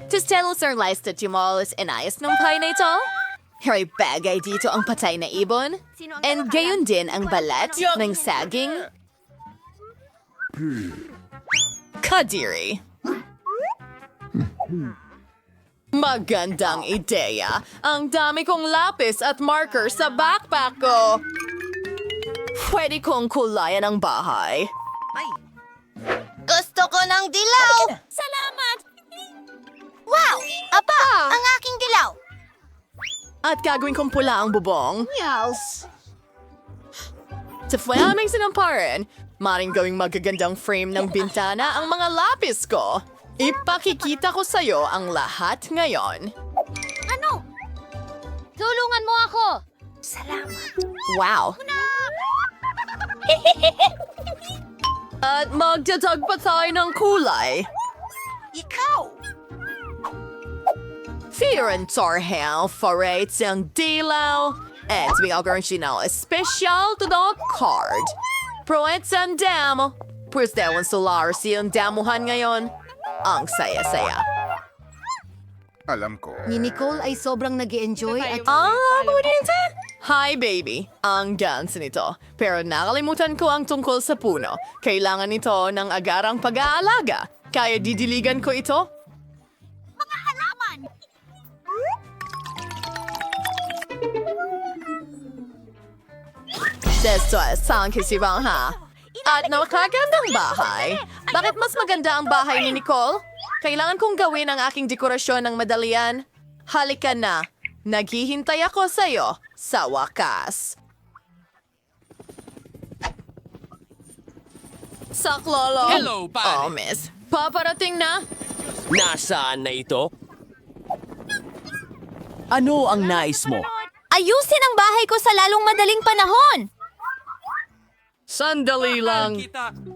Tistelos are liced at yumalas inayos ng pie na ito? Hay bagay dito ang patay na ibon. And gayon din ang balat ng saging. Kadiri. Magandang ideya. Ang dami kong lapis at marker sa backpack ko. Pwede kong kulayan ang bahay. Gusto ko ng dilaw! Salamat! Wow! Aba, ang aking dilaw! At gagawin kong pula ang bubong. Yes! Sa aming sinamparan, maring gawing magagandang frame ng bintana ang mga lapis ko. Ipakikita ko sa'yo ang lahat ngayon. Ano? Tulungan mo ako! Salamat! Wow! At magdadag pa tayo ng kulay. Ikaw! Fear and Torhel forates ang dilaw. At bigagawin siya ng special to the card. Proets ang damo. Pues dewan solar siyang damuhan ngayon. Ang saya-saya. Alam ko. Ni Nicole ay sobrang nag-enjoy at... Budinte! Hi, baby. Ang gans nito. Pero nakalimutan ko ang tungkol sa puno. Kailangan nito ng agarang pag-aalaga. Kaya didiligan ko ito? Mga halaman! Desto sang kisibang ha. At nakakagandang bahay. Bakit mas maganda ang bahay ni Nicole? Kailangan kong gawin ang aking dekorasyon ng madalian. Halika na. Naghihintay ako sa'yo sa wakas. Saklolo. Hello, pare. Oh, miss. Paparating na. Nasaan na ito? Ano ang nais mo? Ayusin ang bahay ko sa lalong madaling panahon! Sandali lang.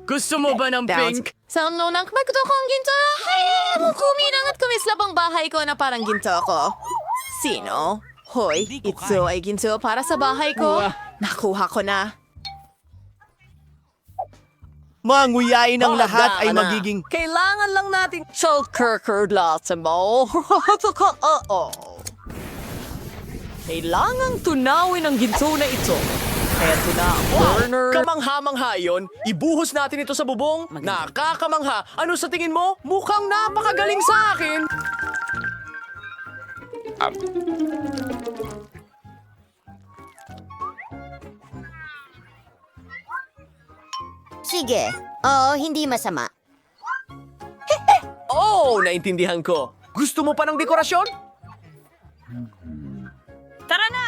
Gusto mo ba ng pink? Sa nang magkuto ko ang ginto. Kuminang at kumislap ang bahay ko na parang ginto ko. Sino? Hoy, ito ay ginto para sa bahay ko. Nakuha ko na. Manguyain ng lahat ay Tama na. magiging... Kailangan lang natin Chalkerker mo. Kailangang tunawin ang ginto na ito. Eto na ang burner. Kamangha-mangha yun. Ibuhos natin ito sa bubong. Nakakamangha. Ano sa tingin mo? Mukhang napakagaling sa akin. Sige. Oo, hindi masama. Oh, naintindihan ko. Gusto mo pa ng dekorasyon? Tara na!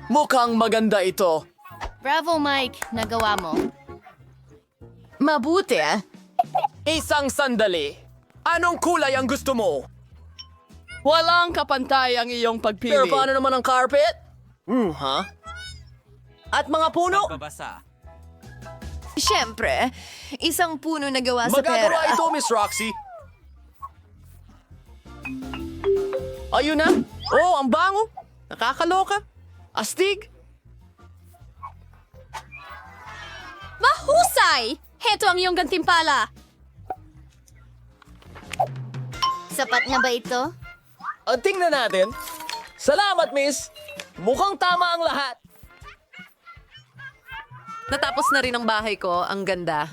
Mukhang maganda ito. Bravo, Mike. Nagawa mo. Mabuti. Isang sandali. Anong kulay ang gusto mo? Walang kapantay ang iyong pagpili. Pero paano naman ang carpet? Ha? At mga puno? Siyempre, isang puno na gawa sa pera. Magagawa ito, Miss Roxy. Ayun na. Oh, ang bango. Nakakaloka. Astig. Mahusay! Heto ang iyong gantimpala. Sapat na ba ito? Tingnan natin. Salamat, Miss. Mukhang tama ang lahat. Natapos na rin ang bahay ko. Ang ganda.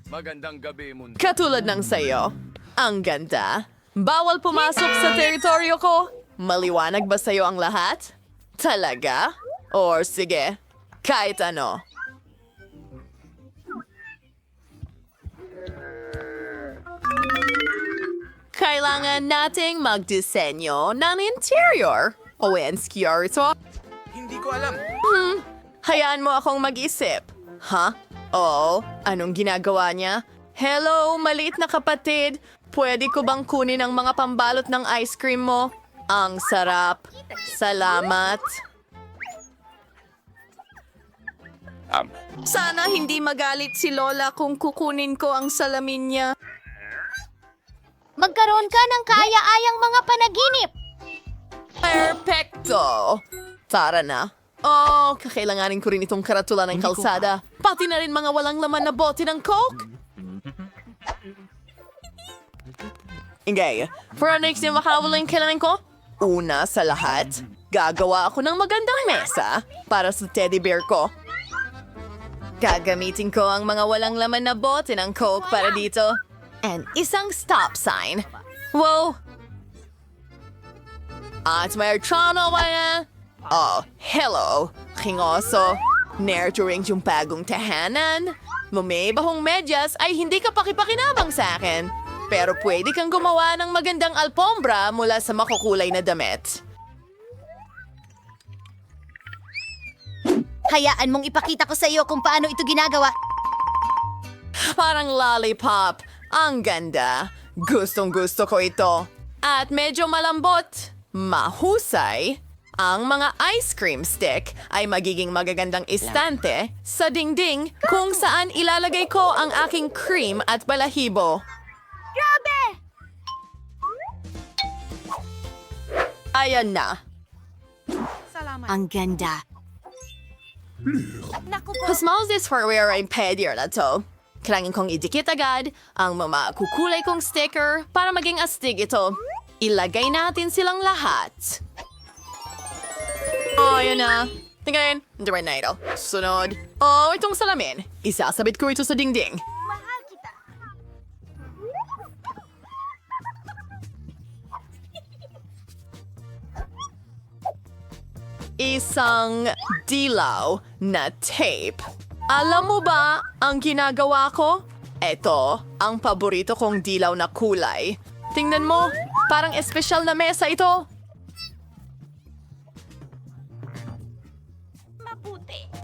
Magandang gabi, mundo. Katulad ng sayo. Ang ganda. Bawal pumasok sa teritoryo ko. Maliwanag ba sa'yo ang lahat? Talaga? Or sige, kahit ano. Kailangan nating magdisenyo ng interior. Owenskior ito. Hindi ko alam. Hayaan mo akong mag-isip. Ha? Oo, anong ginagawa niya? Hello, maliit na kapatid. Pwede ko bang kunin ang mga pambalot ng ice cream mo? Ang sarap. Salamat. Sana hindi magalit si Lola kung kukunin ko ang salamin niya. Magkaroon ka ng kaya-ayang mga panaginip. Perfecto! Tara na. Oh, kakailanganin ko rin itong karatula ng kalsada. Pati na rin mga walang laman na bote ng Coke. Okay, for next na makawalan kailangan ko, una sa lahat, gagawa ako ng magandang mesa para sa teddy bear ko. Gagamitin ko ang mga walang laman na bote ng Coke para dito. And isang stop sign. Wow! At may channel ba? Oh, hello, kingoso. Nurturing yung bagong tahanan. Bumibahong medyas ay hindi ka pakipakinabang sa akin. Pero pwede kang gumawa ng magandang alpombra mula sa makukulay na damit. Hayaan mong ipakita ko sa iyo kung paano ito ginagawa. Parang lollipop. Ang ganda. Gustong gusto ko ito. At medyo malambot. Mahusay. Ang mga ice cream stick ay magiging magagandang istante sa dingding kung saan ilalagay ko ang aking cream at balahibo. Grabe! Ayan na. Ang ganda. Smells this for where I'm pedier na to. Kailangan kong idikit agad ang mga kukulay kong sticker para maging astig ito. Ilagay natin silang lahat. Oh, yun na. Tingnan, hindi na ito. Sunod. Oh, itong salamin. Isasabit ko ito sa dingding. Isang dilaw na tape. Alam mo ba ang ginagawa ko? Ito ang paborito kong dilaw na kulay. Tingnan mo, parang espesyal na mesa ito.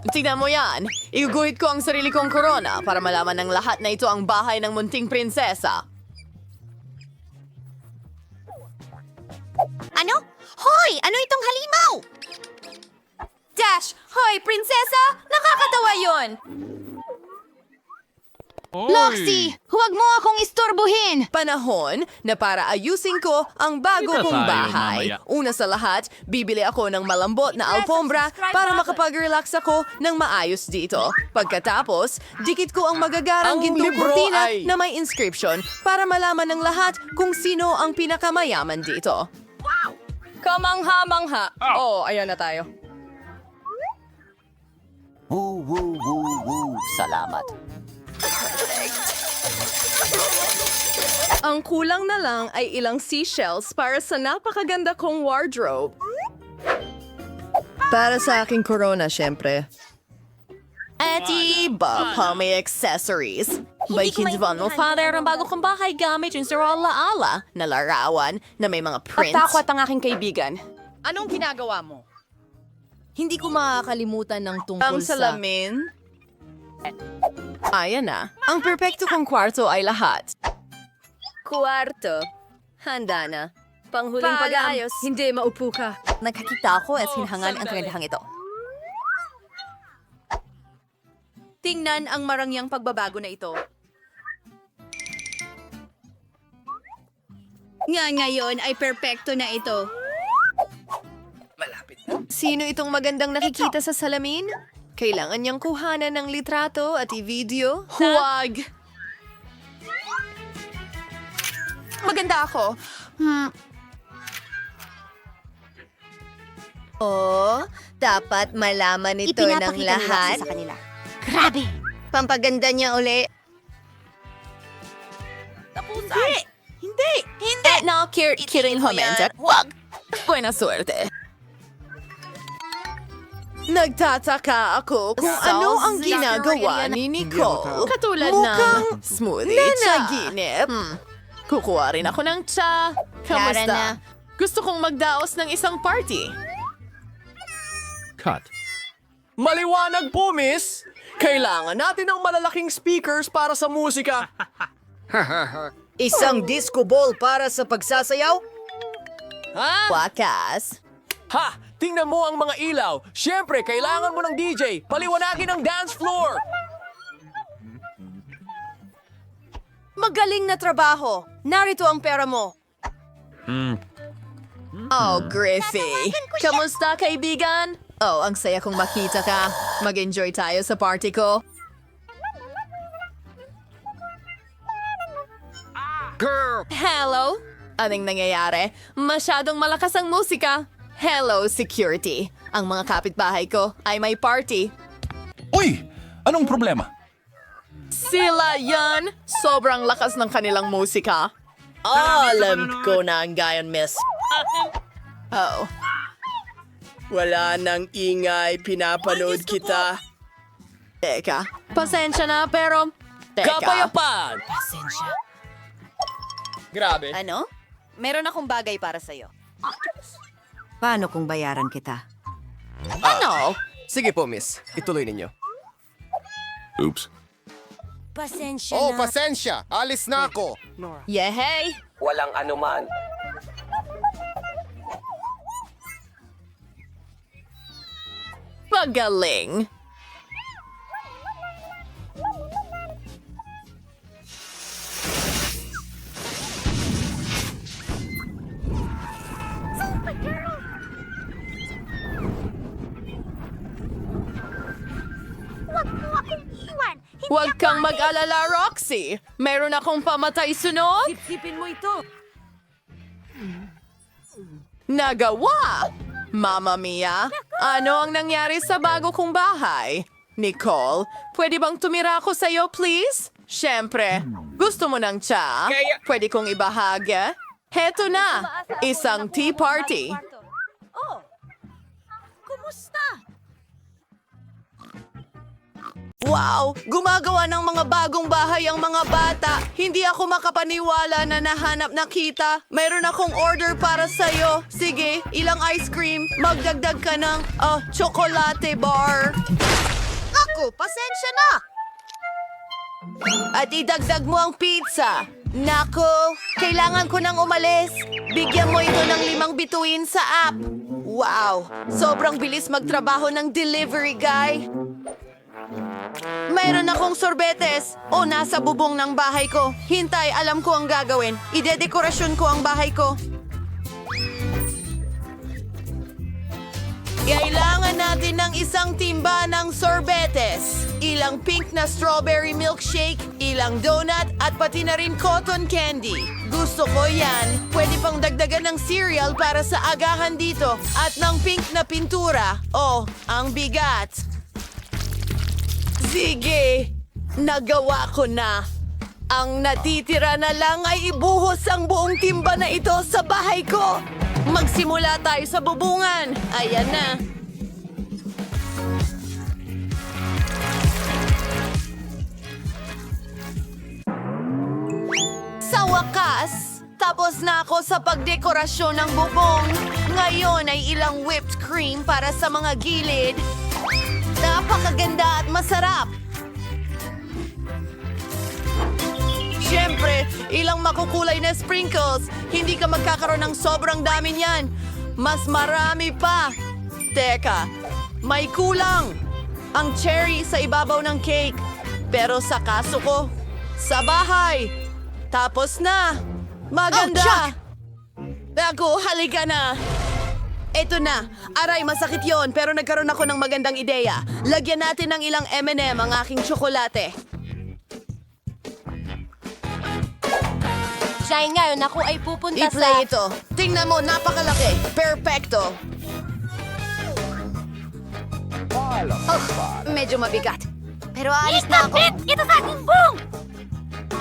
Tingnan mo yan. Iguguhit ko ang sarili kong korona para malaman ng lahat na ito ang bahay ng munting prinsesa. Ano? Hoy! Ano itong halimaw? Dash! Hoy, prinsesa! Nakakatawa yon! Loxy! Huwag mo akong istorbohin! Panahon na para ayusin ko ang bago Kita kong tayo bahay. mamaya. Una sa lahat, bibili ako ng malambot na alfombra para makapag-relax ako ng maayos dito. Pagkatapos, dikit ko ang magagarang Ang gintong libro kurtina ay- na may inscription para malaman ng lahat kung sino ang pinakamayaman dito. Kamangha-mangha. Oh, ayan na tayo. Salamat. Ang kulang na lang ay ilang seashells para sa napakaganda kong wardrobe. Para sa aking corona, syempre. At iba pa may accessories. Baikin mo, father, ang bago kong bahay gamit yung Sir Ala-Ala na larawan na may mga prints. Takwat ang aking kaibigan. Anong ginagawa mo? Hindi ko makakalimutan ng tungkol Ang salamin. Ayan na. Ang perpekto kong kwarto ay lahat. Kwarto. Handa na. Panghuling Paalam. pag-aayos. Hindi, maupo ka. Nakakita ko at sinhangan ang kagandahang ito. Tingnan ang marangyang pagbabago na ito. Ngayon ay perpekto na ito. Sino itong magandang nakikita sa salamin? Kailangan niyang kuhanan ng litrato at i-video. Huwag! Maganda ako. Oh, dapat malaman ito ng Ipinapakita ni lahat. Roxy sa kanila. Grabe! Pampaganda niya uli. Hindi! No, kidding Homenta. Huwag! Buena suerte. Nagtataka ako kung ano ang ginagawa ni Nicole. Katulad Mukhang ng smoothie sa ginip. Kukuha rin ako ng tsa. Tara na. Kamusta? Gusto kong magdaos ng isang party. Cut. Maliwanag po, miss! Kailangan natin ng malalaking speakers para sa musika. Isang disco ball para sa pagsasayaw? Wakas. Ha! Tingnan mo ang mga ilaw. Siyempre, kailangan mo ng DJ. Paliwanagin ang dance floor. Magaling na trabaho. Narito ang pera mo. Oh, Griffey. Kamusta, kaibigan? Oh, ang saya kong makita ka. Mag-enjoy tayo sa party ko. Hello? Anong nangyayari? Masyadong malakas ang musika. Hello, security. Ang mga kapitbahay ko ay may party. Uy! Anong problema? Sila yan! Sobrang lakas ng kanilang musika. Alam ko na ang gayon, miss. Oh. Wala nang ingay, pinapanood kita. Teka, pasensya na pero... Teka. Kapayapaan! Grabe. Ano? Meron akong bagay para sa'yo. Paano kung bayaran kita? Ano? Sige po, miss. Ituloy ninyo. Oops. Pasensya Oh, pasensya. Alis na ako. Yehey! Walang anuman. Pagaling! Huwag kang mag-alala, Roxy. Meron akong pamatay sunod. Sipin mo ito. Nagawa! Mamma Mia, ano ang nangyari sa bago kong bahay? Nicole, pwede bang tumira ako sa'yo, please? Siyempre, gusto mo ng tsa? Pwede kong ibahagi? Heto na, isang tea party. Oh, kumusta? Wow! Gumagawa ng mga bagong bahay ang mga bata. Hindi ako makapaniwala na nahanap na kita. Mayroon akong order para sa'yo. Sige, ilang ice cream. Magdagdag ka ng chocolate bar. Ako, pasensya na! At idagdag mo ang pizza. Nako, kailangan ko nang umalis. Bigyan mo ito ng 5 bituin sa app. Wow! Sobrang bilis magtrabaho ng delivery guy. Mayroon akong sorbetes. O, nasa bubong ng bahay ko. Hintay, alam ko ang gagawin. Idedekorasyon ko ang bahay ko. Kailangan natin ng isang timba ng sorbetes. Ilang pink na strawberry milkshake, ilang donut, at pati na rin cotton candy. Gusto ko yan. Pwede pang dagdagan ng cereal para sa agahan dito. At ng pink na pintura. Oh, ang bigat. Sige, nagawa ko na. Ang natitira na lang ay ibuhos ang buong timba na ito sa bahay ko. Magsimula tayo sa bubungan. Ayan na. Sa wakas, tapos na ako sa pagdekorasyon ng bubong. Ngayon ay ilang whipped cream para sa mga gilid. Napakaganda at masarap. Siyempre, ilang makukulay na sprinkles. Hindi ka magkakaroon ng sobrang dami niyan. Mas marami pa. Teka, may kulang. Ang cherry sa ibabaw ng cake. Pero sa kaso ko, sa bahay. Tapos na. Maganda. Ako, halika na. Eto na. Aray, masakit yon pero nagkaroon ako ng magandang ideya. Lagyan natin ng ilang M&M ang aking tsokolate. Siya ngayon ako ay pupunta I-play ito. Tingnan mo, napakalaki. Perfecto. Medyo mabigat. Pero alis na ako. Ito sa aking buong!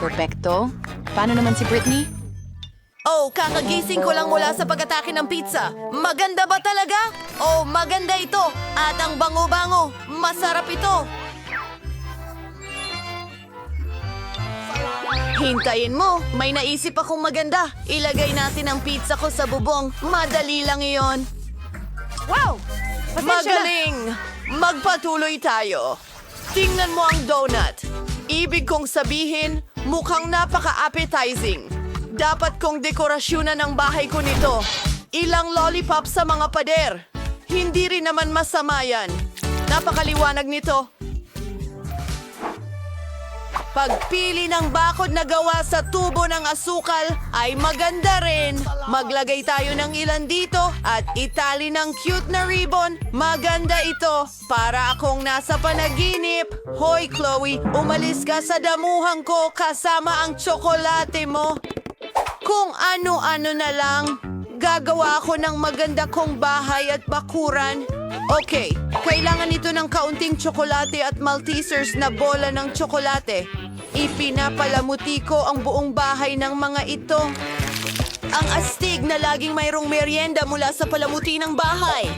Perfecto. Paano naman si Britney? Oh, kakagising ko lang mula sa pag-atake ng pizza. Maganda ba talaga? Oh, maganda ito. At ang bango-bango. Masarap ito. Hintayin mo. May naisip akong maganda. Ilagay natin ang pizza ko sa bubong. Madali lang iyon. Wow! Magaling! Magpatuloy tayo. Tingnan mo ang donut. Ibig kong sabihin, mukhang napaka-appetizing. Dapat kong dekorasyonan ang bahay ko nito. Ilang lollipop sa mga pader. Hindi rin naman masama yan. Napakaliwanag nito. Pagpili ng bakod na gawa sa tubo ng asukal ay maganda rin. Maglagay tayo ng ilan dito at itali ng cute na ribbon. Maganda ito. Para akong nasa panaginip. Hoy, Chloe, umalis ka sa damuhan ko kasama ang tsokolate mo. Kung ano-ano na lang, gagawa ako ng maganda kong bahay at bakuran. Okay, kailangan ito ng kaunting tsokolate at Maltesers na bola ng tsokolate. Ipinapalamuti ko ang buong bahay ng mga ito. Ang astig na laging mayroong merienda mula sa palamuti ng bahay.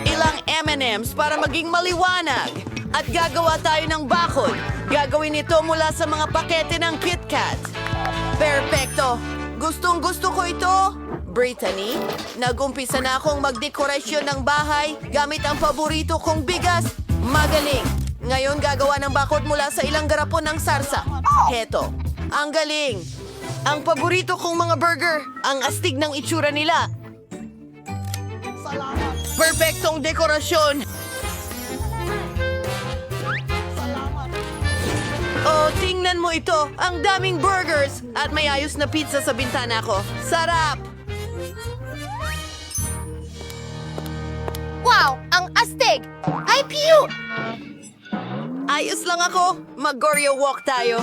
Ilang M&M's para maging maliwanag. At gagawa tayo ng bakod. Gagawin ito mula sa mga pakete ng KitKat. Perpekto! Gustong-gusto ko ito. Brittany, nag-umpisa na akong magdekorasyon ng bahay gamit ang paborito kong bigas. Magaling! Ngayon gagawa ng bakod mula sa ilang garapon ng sarsa. Heto, ang galing! Ang paborito kong mga burger, ang astig ng itsura nila. Perpektong dekorasyon! Oh, tingnan mo ito! Ang daming burgers! At may ayos na pizza sa bintana ko. Sarap! Wow! Ang astig! Ay, cute! Ayos lang ako. Mag-Goryo walk tayo.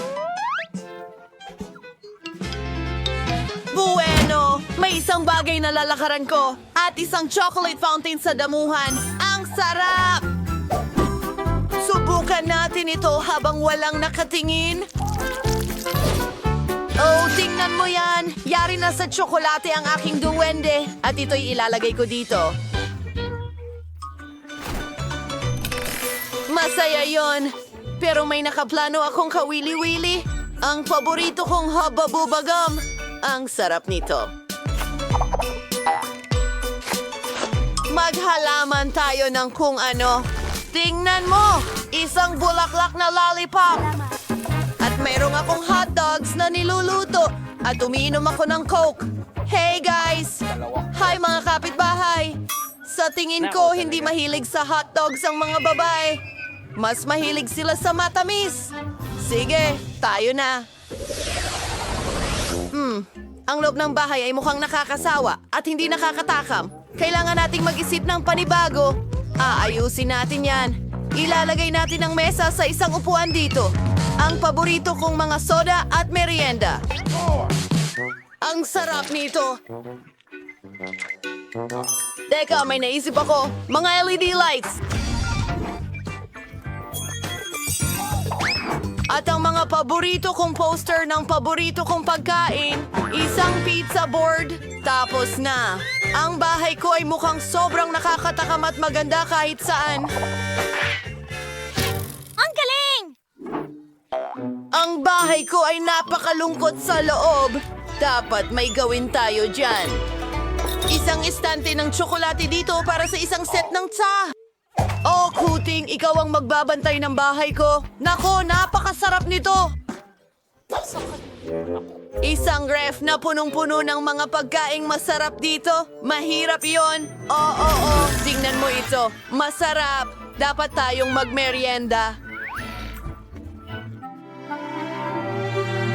Bueno! May isang bagay na lalakaran ko at isang chocolate fountain sa damuhan. Ang sarap! Subukan natin ito habang walang nakatingin. Oh, tingnan mo yan! Yari na sa tsokolate ang aking duwende. At ito'y ilalagay ko dito. Masaya yon. Pero may nakaplano akong kawili-wili. Ang paborito kong hababubagam. Ang sarap nito. Maghalaman tayo ng kung ano. Tingnan mo! Isang bulaklak na lollipop. At mayroong akong hot dogs na niluluto. At umiinom ako ng Coke. Hey guys! Hi mga kapitbahay! Sa tingin ko, hindi mahilig sa hot dogs ang mga babae. Mas mahilig sila sa matamis. Sige, tayo na. Ang loob ng bahay ay mukhang nakakasawa at hindi nakakatakam. Kailangan nating mag-isip ng panibago. Aayusin natin yan. Ilalagay natin ang mesa sa isang upuan dito. Ang paborito kong mga soda at merienda. Ang sarap nito. Teka, may naisip ako. Mga LED lights. At ang mga paborito kong poster ng paborito kong pagkain, isang pizza board, tapos na. Ang bahay ko ay mukhang sobrang nakakatakam at maganda kahit saan. Ang galing! Ang bahay ko ay napakalungkot sa loob. Dapat may gawin tayo dyan. Isang estante ng tsokolate dito para sa isang set ng tsa. Oh, Kuting, ikaw ang magbabantay ng bahay ko. Nako, napakasarap nito. Isang ref na punong-puno ng mga pagkaing masarap dito. Mahirap yon. Oo, tingnan mo ito. Masarap. Dapat tayong magmerienda.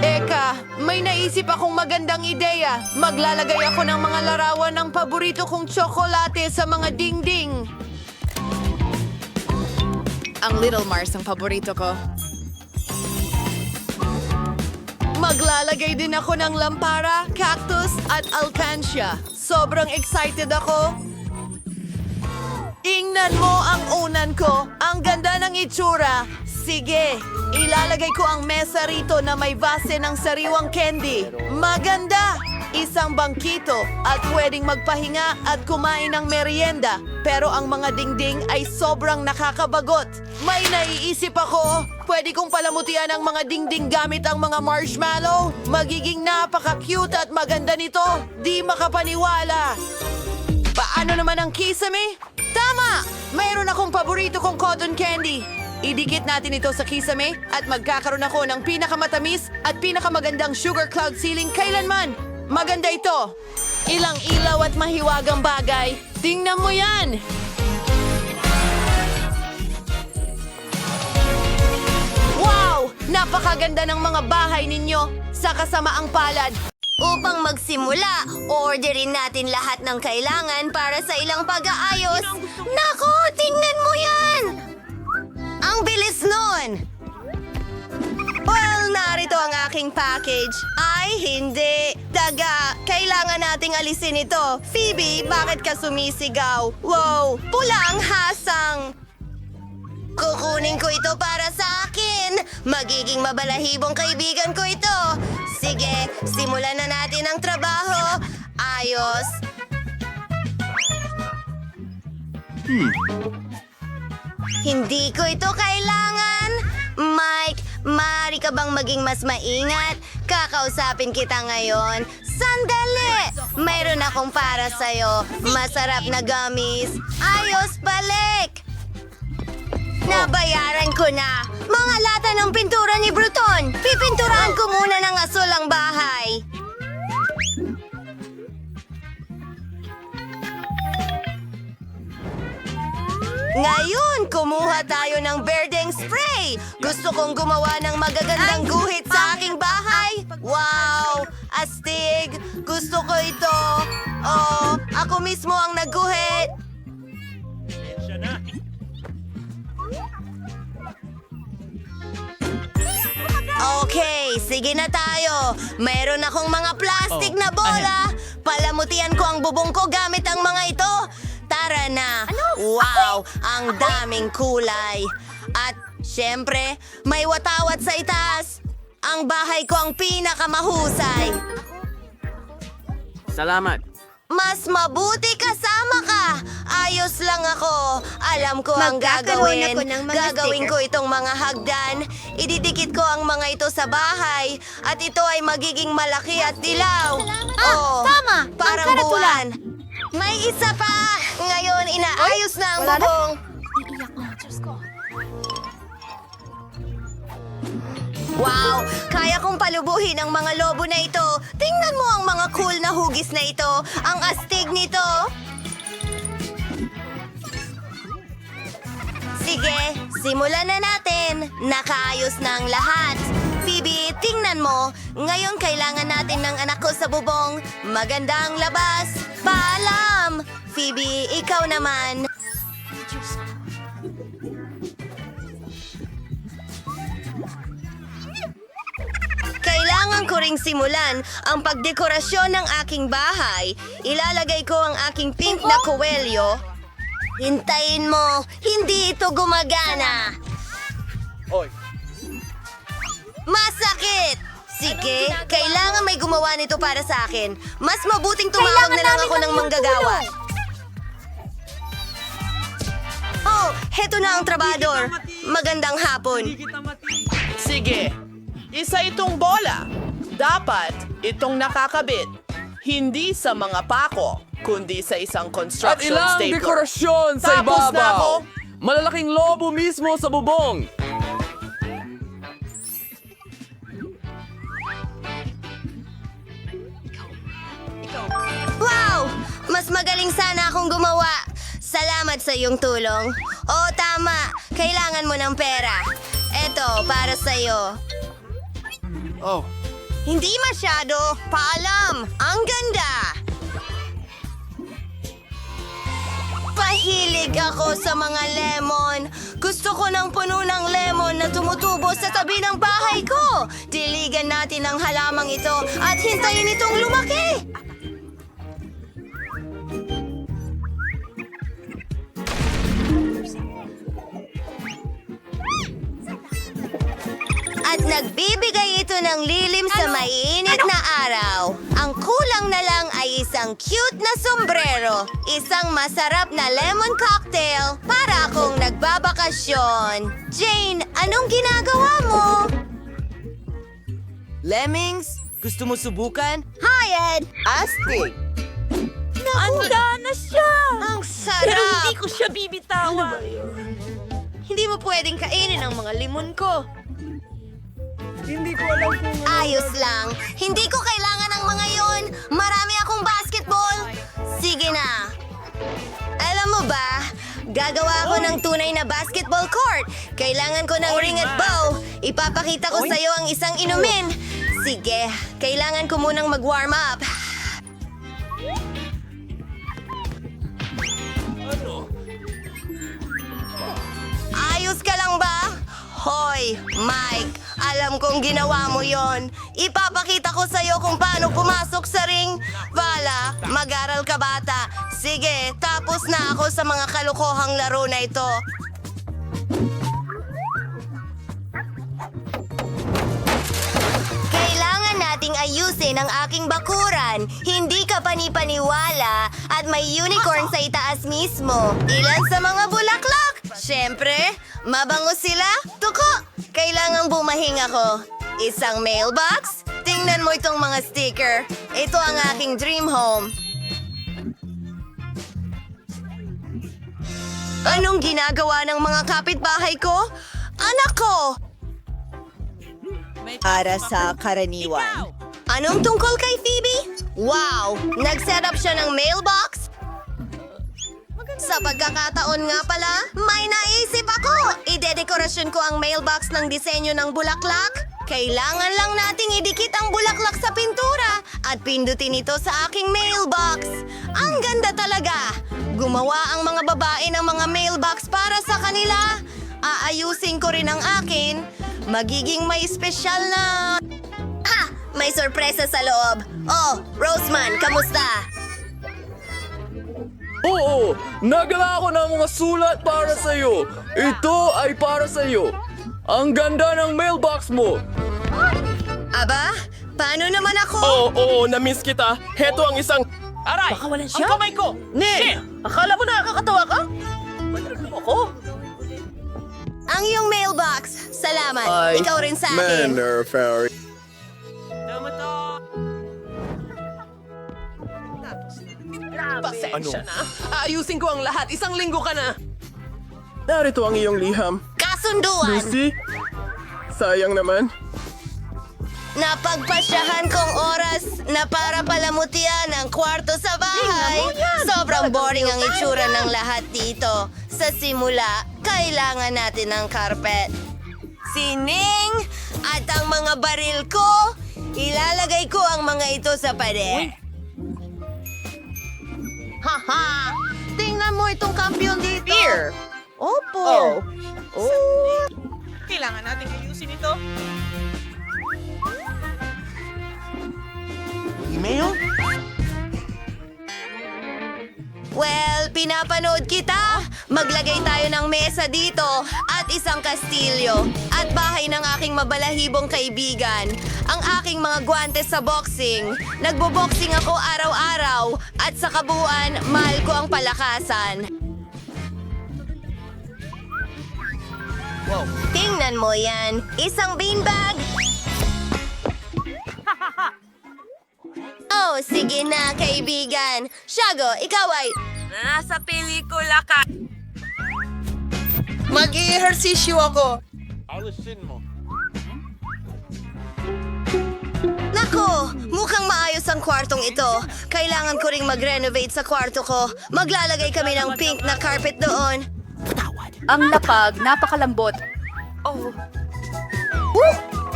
Eka, may naisip akong magandang ideya. Maglalagay ako ng mga larawan ng paborito kong tsokolate sa mga dingding. Ang Little Mars ang paborito ko. Maglalagay din ako ng lampara, cactus at alcancia. Sobrang excited ako. Ingnan mo ang unan ko. Ang ganda ng itsura. Sige, ilalagay ko ang mesa rito na may base ng sariwang candy. Maganda! Isang bangkito at pwedeng magpahinga at kumain ng merienda. Pero ang mga dingding ay sobrang nakakabagot. May naiisip ako. Pwede kong palamutian ang mga dingding gamit ang mga marshmallow. Magiging napaka-cute at maganda nito. Di makapaniwala. Paano naman ang kisame? Tama! Mayroon akong paborito kong cotton candy. Idikit natin ito sa kisame at magkakaroon ako ng pinakamatamis at pinakamagandang sugar cloud ceiling kailanman. Maganda ito. Ilang ilaw at mahiwagang bagay. Tingnan mo yan! Wow! Napakaganda ng mga bahay ninyo sa kasamaang palad. Upang magsimula, orderin natin lahat ng kailangan para sa ilang pag-aayos. Nako, tingnan mo yan! Ang bilis nun! Well, narito ang aking package. Ay, hindi. Daga, Kailangan nating alisin ito. Phoebe, bakit ka sumisigaw? Wow, pula ang hasang. Kukunin ko ito para sa akin. Magiging mabalahibong kaibigan ko ito. Sige, simulan na natin ang trabaho. Ayos. Hindi ko ito kailangan. Mike, maaari ka bang maging mas maingat? Kakausapin kita ngayon. Sandali! Mayroon akong para sa'yo. Masarap na gummies. Ayos, balik! Nabayaran ko na. Mga lata ng pintura ni Bruton. Pipinturahan ko muna ng asul ang bahay. Ngayon, kumuha tayo ng berdeng spray. Gusto kong gumawa ng magagandang guhit sa aking bahay. Wow! Astig! Gusto ko ito. Oh, ako mismo ang nagguhit. Okay, sige na tayo. Mayroon akong mga plastic na bola. Palamutian ko ang bubong ko gamit ang mga ito. Tara na. Wow, ang daming kulay. At syempre, may watawat sa itaas. Ang bahay ko ang pinakamahusay. Salamat. Mas mabuti kasama ka. Ayos lang ako. Alam ko ang gagawin. Gagawin ko itong mga hagdan. Ididikit ko ang mga ito sa bahay. At ito ay magiging malaki at dilaw. Tama. Parang buwan. May isa pa. Ngayon, inaayos na ang bubong. Wow! Kaya kong palubuhin ang mga lobo na ito. Tingnan mo ang mga cool na hugis na ito. Ang astig nito. Sige, simulan na natin. Nakaayos na ang lahat. Phoebe, tingnan mo. Ngayon kailangan natin ng anak ko sa bubong. Maganda ang labas. Paalam! Phoebe, ikaw naman. Kailangan ko ring simulan ang pagdekorasyon ng aking bahay. Ilalagay ko ang aking pink na kuwelyo. Hintayin mo, hindi ito gumagana. Masakit! Sige, kailangan may gumawa nito para sa akin. Mas mabuting tumawag na lang ako ng manggagawa. Oh, heto na ang trabador. Magandang hapon. Sige, isa itong bola. Dapat itong nakakabit. Hindi sa mga pako, kundi sa isang At construction ilang stapler. dekorasyon sa Tapos na ako. ibabaw. Malalaking lobo mismo sa bubong. Wow! Mas magaling sana akong gumawa. Salamat sa iyong tulong. Oo, tama. Kailangan mo ng pera. Eto, para sa'yo. Oh, Hindi masyado. Paalam. Ang ganda. Pahilig ako sa mga lemon. Gusto ko ng puno ng lemon na tumutubo sa tabi ng bahay ko. Diligan natin ang halamang ito at hintayin itong lumaki. At nagbibigay ito ng lilim sa maiinit na araw. Ang kulang na lang ay isang cute na sombrero. Isang masarap na lemon cocktail para akong nagbabakasyon. Jane, anong ginagawa mo? Lemmings, gusto mo subukan? Hi, Ed! Astig! Handa na siya! Ang sarap! ko siya bibitawan. Hindi mo pwedeng kainin ang mga limon ko. Ayos lang. Hindi ko kailangan ng mga yon. Marami akong basketball. Sige na. Alam mo ba, gagawa ako ng tunay na basketball court. Kailangan ko ng ring at bow. Ipapakita ko sa'yo ang isang inumin. Sige, kailangan ko munang mag-warm up. Ayos ka lang ba? Hoy, Mike, alam kong ginawa mo yon. Ipapakita ko sa'yo kung paano pumasok sa ring. Mag-aral ka, bata. Sige, tapos na ako sa mga kalokohang laro na ito. Kailangan nating ayusin ang aking bakuran. Hindi ka panipaniwala at may unicorn sa itaas mismo. Ilan sa mga bulaklak? Siyempre, mabango sila. Tuko! Kailangang bumahing ako. Isang mailbox? Tingnan mo itong mga sticker. Ito ang aking dream home. Anong ginagawa ng mga kapitbahay ko? Anak ko! Para sa karaniwan. Anong tungkol kay Phoebe? Wow! Nag-set up siya ng mailbox? Sa pagkakataon nga pala, may naisip ako! Idedekorasyon ko ang mailbox ng disenyo ng bulaklak. Kailangan lang nating idikit ang bulaklak sa pintura at pindutin ito sa aking mailbox. Ang ganda talaga! Gumawa ang mga babae ng mga mailbox para sa kanila. Aayusin ko rin ang akin. Magiging may espesyal na... Ha! May sorpresa sa loob. Oh, Roseman, kamusta? Oo, nagala ako ng mga sulat para sa'yo. Ito ay para sa'yo. Ang ganda ng mailbox mo. Aba, paano naman ako? Oo, na-miss kita. Heto ang isang... Aray! Baka wala siya? Ang kamay ko! Ne! Akala mo nakakatawa ka? Ako? Ang iyong mailbox. Salamat. Ay, Ikaw rin sa akin. Manner Fairy. Pasensya na. Ayusin ko ang lahat. Isang linggo ka na. Narito ang iyong liham. Kasunduan. Lucy? Sayang naman. Napagpasyahan kong oras na para palamutian ang kwarto sa bahay. Sobrang boring ang itsura ng lahat dito. Sa simula, kailangan natin ng carpet. Sining! At ang mga baril ko, ilalagay ko ang mga ito sa pader. Haha! Tingnan mo itong kampiyon dito. Beer! Opo! Kailangan nating ayusin ito. Email? Well, pinapanood kita. Maglagay tayo ng mesa dito at isang kastilyo at bahay ng aking mabalahibong kaibigan. Ang aking mga guwantes sa boxing. Nagbo-boxing ako araw-araw at sa kabuuan, mahal ko ang palakasan. Tingnan mo yan. Isang beanbag. Oh, sige na, kaibigan. Shago, ikaw ay... Nasa pelikula ka. Mag-i-ehersisyo ako. Nako, mukhang maayos ang kwartong ito. Kailangan ko ring mag-renovate sa kwarto ko. Maglalagay kami ng pink na carpet doon. Ang lapag, napakalambot.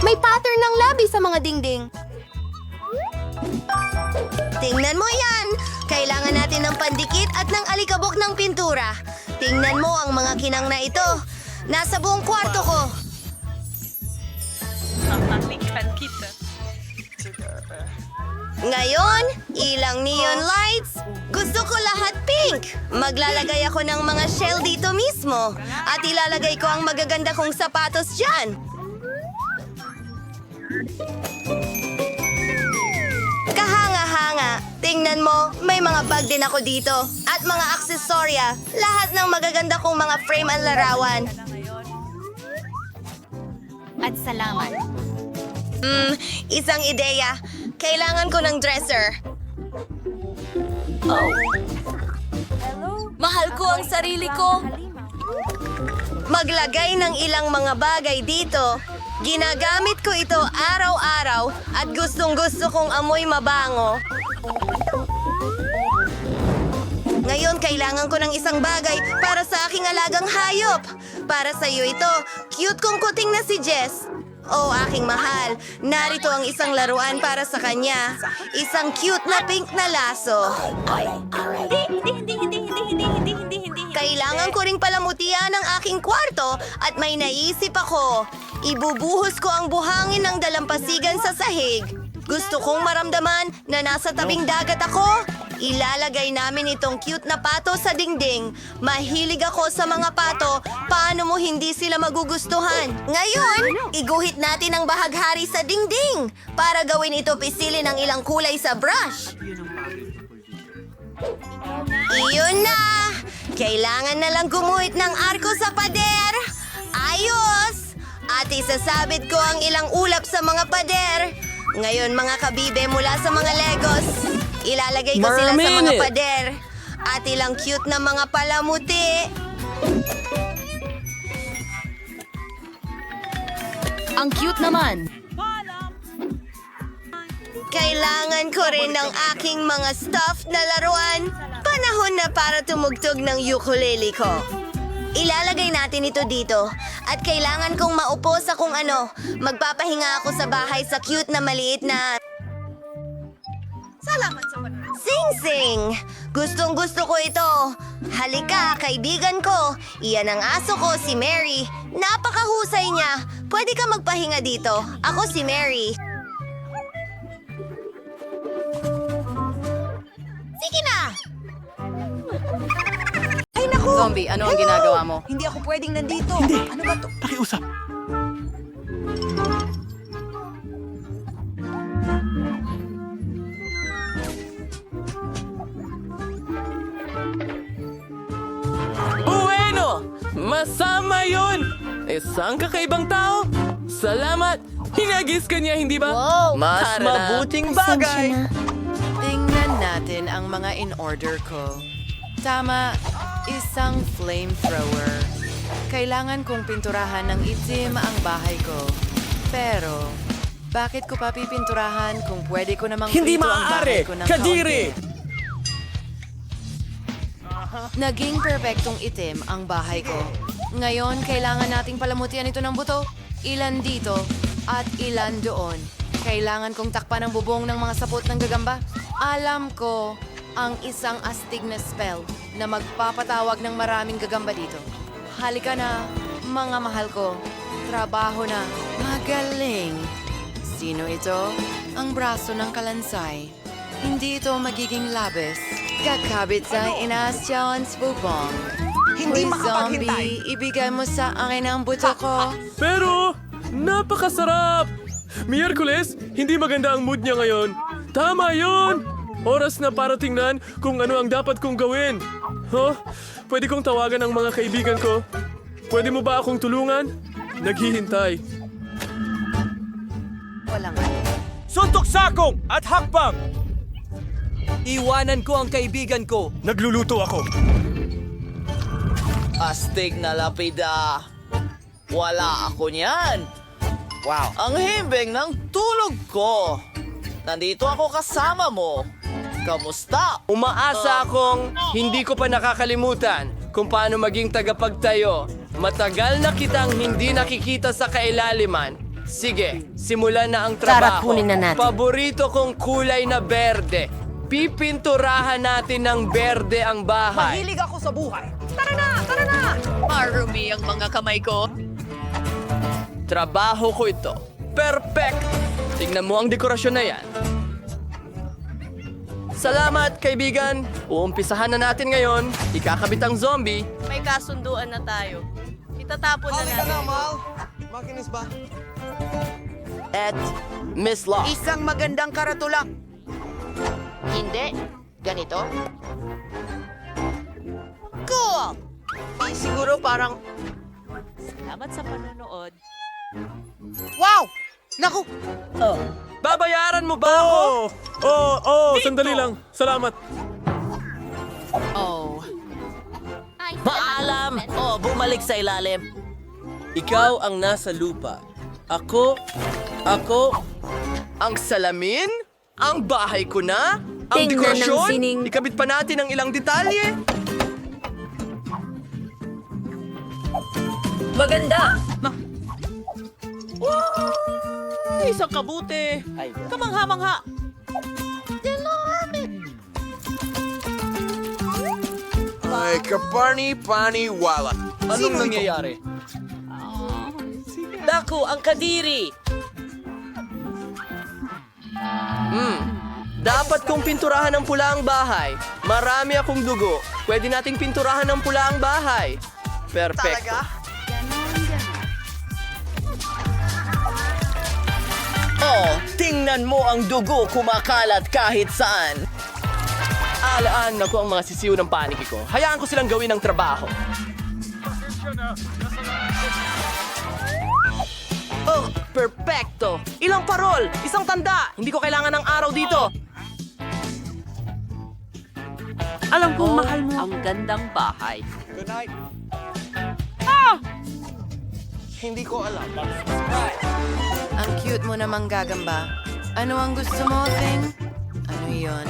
May pattern ng labi sa mga dingding. Tingnan mo yan! Kailangan natin ng pandikit at ng alikabok ng pintura. Tingnan mo ang mga kinang na ito. Nasa buong kwarto ko. Ngayon, ilang neon lights. Gusto ko lahat pink. Maglalagay ako ng mga shell dito mismo. At ilalagay ko ang magaganda kong sapatos dyan. Kahanga-hanga. Tingnan mo, may mga bag din ako dito. At mga aksesorya. Lahat ng magaganda kong mga frame at larawan. At salamat. Isang ideya. Kailangan ko ng dresser. Mahal ko ang sarili ko. Maglagay ng ilang mga bagay dito. Ginagamit ko ito araw-araw at gustong-gusto kong amoy mabango. Ngayon, kailangan ko ng isang bagay para sa aking alagang hayop. Para sa iyo ito, cute kong kuting na si Jess. Oh, aking mahal, narito ang isang laruan para sa kanya. Isang cute na pink na laso. Kailangan ko ring palamutian ang aking kwarto at may naisip ako. Ibubuhos ko ang buhangin ng dalampasigan sa sahig. Gusto kong maramdaman na nasa tabing dagat ako. Ilalagay namin itong cute na pato sa dingding. Mahilig ako sa mga pato. Paano mo hindi sila magugustuhan? Ngayon, iguhit natin ang bahaghari sa dingding. Para gawin ito, pisilin ng ilang kulay sa brush. Iyon na! Kailangan na lang gumuhit ng arko sa pader. Ayos! At isasabit ko ang ilang ulap sa mga pader. Ngayon mga kabibe mula sa mga Legos, ilalagay ko sila sa mga Merminute. pader. At ilang cute na mga palamuti. Ang cute naman. Kailangan ko rin ng aking mga stuffed na laruan. Panahon na para tumugtog ng ukulele ko. Ilalagay natin ito dito. At kailangan kong maupo sa kung ano. Magpapahinga ako sa bahay sa cute na maliit na... Sing-sing! Gustong-gusto ko ito. Halika, kaibigan ko. Iyan ang aso ko, si Mary. Napakahusay niya. Pwede ka magpahinga dito. Ako si Mary. Sige na! Ay, naku! Zombie, ano ang ginagawa mo? Hindi ako pwedeng nandito. Ano ba to? Pakiusap. Bueno! Masama yun! Isang kakaibang tao? Salamat! Hinagis ka niya, hindi ba? Mas Tara na. mabuting bagay! Tingnan natin ang mga in-order ko. Tama, isang flamethrower. Kailangan kong pinturahan ng itim ang bahay ko. Pero, bakit ko pa pipinturahan kung pwede ko namang Hindi prito ang bahay maaari! ko ng Kadiri! kaunti? Naging perpektong itim ang bahay ko. Ngayon, kailangan nating palamutian ito ng buto. Ilan dito at ilan doon. Kailangan kong takpan ang bubong ng mga sapot ng gagamba. Alam ko ang isang astig na spell na magpapatawag ng maraming gagamba dito. Halika na, mga mahal ko. Trabaho na. Magaling. Sino ito? Ang braso ng kalansay. Hindi ito magiging labis. Kakabit sa Inas Jones bubong. Hindi Hoy, makapaghintay. zombie, ibigay mo sa akin ang buto ko. Pero, napakasarap! Miyerkules, hindi maganda ang mood niya ngayon. Tama yon! Oras na para tingnan kung ano ang dapat kong gawin. Huh? Pwede kong tawagan ang mga kaibigan ko. Pwede mo ba akong tulungan? Naghihintay. Walang Suntok sakong at hakbang! Iwanan ko ang kaibigan ko. Nagluluto ako. Astig na lapida. Wala ako niyan. Wow. Ang himbing ng tulog ko. Nandito ako kasama mo. Kamusta? Umaasa akong hindi ko pa nakakalimutan kung paano maging tagapagtayo. Matagal na kitang hindi nakikita sa kailaliman. Sige, simulan na ang trabaho. Tara, kunin na natin. Paborito kong kulay na berde. Pipinturahan natin ng berde ang bahay. Hilig ako sa buhay. marumi ang mga kamay ko. Trabaho ko ito. Perfect! Tingnan mo ang dekorasyon na yan. Salamat, kaibigan. Uumpisahan na natin ngayon. Ikakabit ang zombie. May kasunduan na tayo. Itatapon na natin. Makinis ba? At Miss Law. Isang magandang karatula. Hindi. Ganito? Cool! Siguro parang... Salamat sa panonood. Wow! Naku! Babayaran mo ba ako? Sandali lang. Salamat. Oh, Paalam! Bumalik sa ilalim. Ikaw ang nasa lupa. Ako, ang salamin? Ang bahay ko na? Ang Tingnan ng dekorasyon? sining. Ikabit pa natin ang ilang detalye? Maganda! Isang kabuti. Kamangha-mangha. Ay, kaparni-pani-wala. Anong nangyayari? Dako, ang kadiri. Dapat kong pinturahan ng pula ang bahay. Marami akong dugo. Pwede nating pinturahan ng pula ang bahay. Perfecto. Oh, tingnan mo ang dugo kumakalat kahit saan. Alaan na ko ang mga sisiw ng paniki ko. Hayaan ko silang gawin ang trabaho. Oh, perfecto! Ilang parol! Isang tanda! Hindi ko kailangan ng araw dito! Alam kong mahal mo. Ang gandang bahay. Hindi ko alam. Ang cute mo namang gagamba. Ano ang gusto mo, Thing? Ano yon?